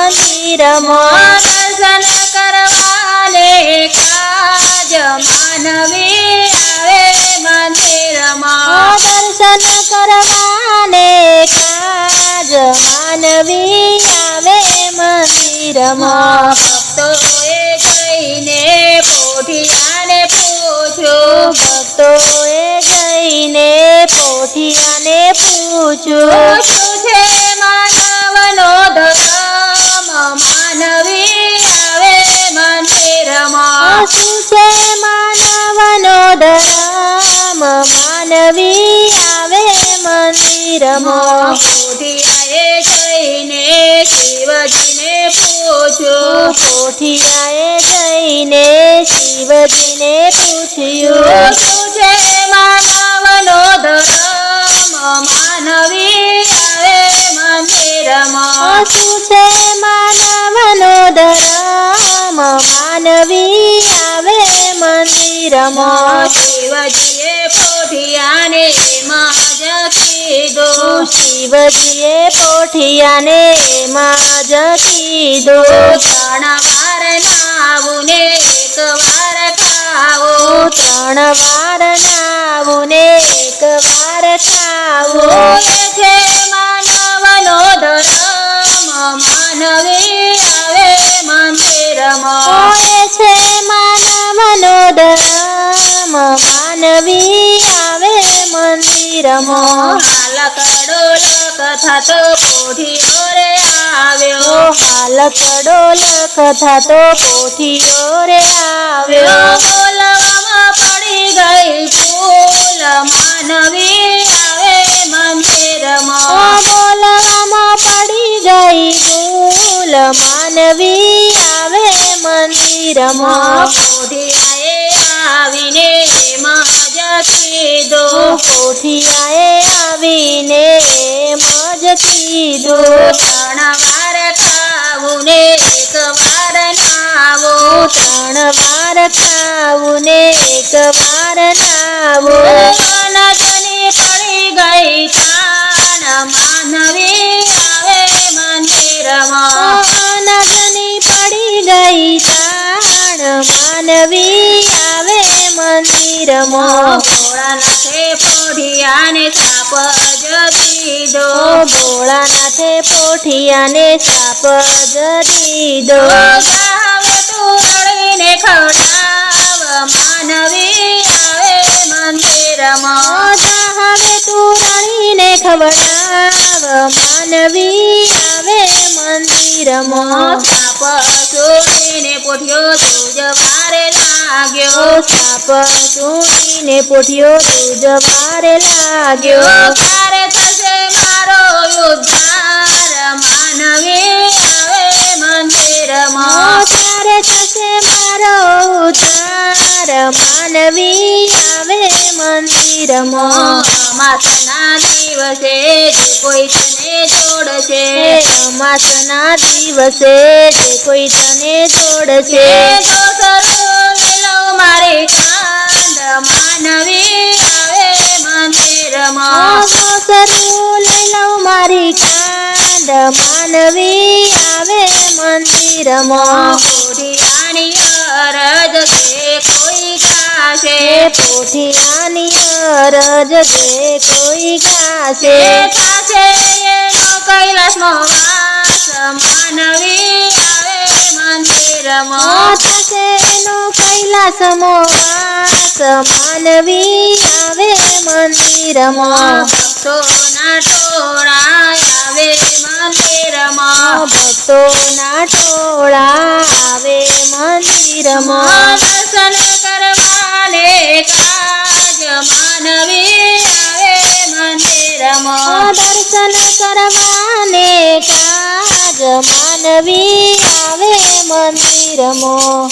મંદિરમાં દર્શન કરવાને કાજ માનવી આવે મંદિરમાં દર્શન કરવાને કાજ માનવી આવે મંદિરમાં ભક્તોએ જઈને પોઠિયાને પૂછ્યું ભક્તોએ જઈને પોઠિયાને પૂછ્યું શું છે માનવનો ધર્મ માનવી આવે મંદિરમાં શું છે માનવનો ધર્મ માનવી આવે મંદિરમાં પોઠિયાએ જઈને શિવજીને પૂછ્યું પોઠિયાએ જઈને શિવજીને પૂછ્યું શું છે માનવનો ધર્મ માનવી આવે મંદિરમાં શું છે માનવનો ધર્મ માનવી આવે મંદિરમાં શિવજીએ પોઠિયાને એમાં જ કીધું શિવજીએ પોઠિયાને એમાં જ કીધું 3 વાર નાવું ને 1 વાર ખાવું 3 વાર નાવું ને 1 વાર ખાવું એ છે માનવનો ધર્મ માનવી આવે મંદિરમાં એ છે માનવનો ધર્મ માનવી આવે મંદિરમાં હાલકડોલક થતો પોઠિયો રે આવ્યો હાલકડોલક થતો પોઠિયો રે આવ્યો બોલવામાં પડી ગઈ ભૂલ માનવી આવે મંદિરમાં બોલવામાં પડી ગઈ ભૂલ માનવી આવે મંદિરમાં પોઠિયાએ આવીને એમાં જ કીધું પોઠિયાએ આવીને એમ જ કીધું 3 વાર ખાવું ને 1 વાર નાવું 3 વાર ખાવું ને 1 વાર નાવું નજની પડી ગઈ તાણ માનવી આવે મંદિરમાં નજની પડી ગઈ તાણ માનવી આવે મંદિરમાં ભોળાનાથે પોઠિયાને સાપ જ દીધો ભોળાનાથે પોઠિયાને સાપ જ દીધો હવે તું રડીને ખવડાવ માનવી આવે મંદિરમાં હવે તું રડીને ખવડાવ માનવી આવે મંદિરમાં સાપ ચોરીને પોઠિયો ધ્રુજવારે લાગ્યો સાપ ચોરીને પોઠિયો ધ્રુજવારે લાગ્યો ક્યારે થશે મારો ઉદ્ધાર માનવી આવે મંદિરમાં ક્યારે થશે મારો ઉદ્ધાર માનવી આવે મંદિરમાં અમાસના દિવસે જે કોઈ તને જોડશે અમાસના દિવસે જે કોઈ તને જોડશે દોસરો લઈ લઉં મારી કાંડ માનવી આવે મંદિરમાં દોસરો લઈ લઉં મારી કાંડ માનવી આવે મંદિરમાં પોઠિયાની અરજ જે કોઈ ગાશે પોઠિયાની અરજ જે કોઈ ગાશે થશે એનો કૈલાસમાં વાસ માનવી આવે મંદિરમાં થશે એનો કૈલાસમાં વાસ માનવી આવે મંદિરમાં ભક્તોના ટોળા આવે મંદિરમાં ભક્તોના ટોળા આવે મંદિરમાં દર્શન કરવાને કાજ માનવી આવે મંદિરમાં દર્શન કરવાને કાજ માનવી આવે મંદિરમાં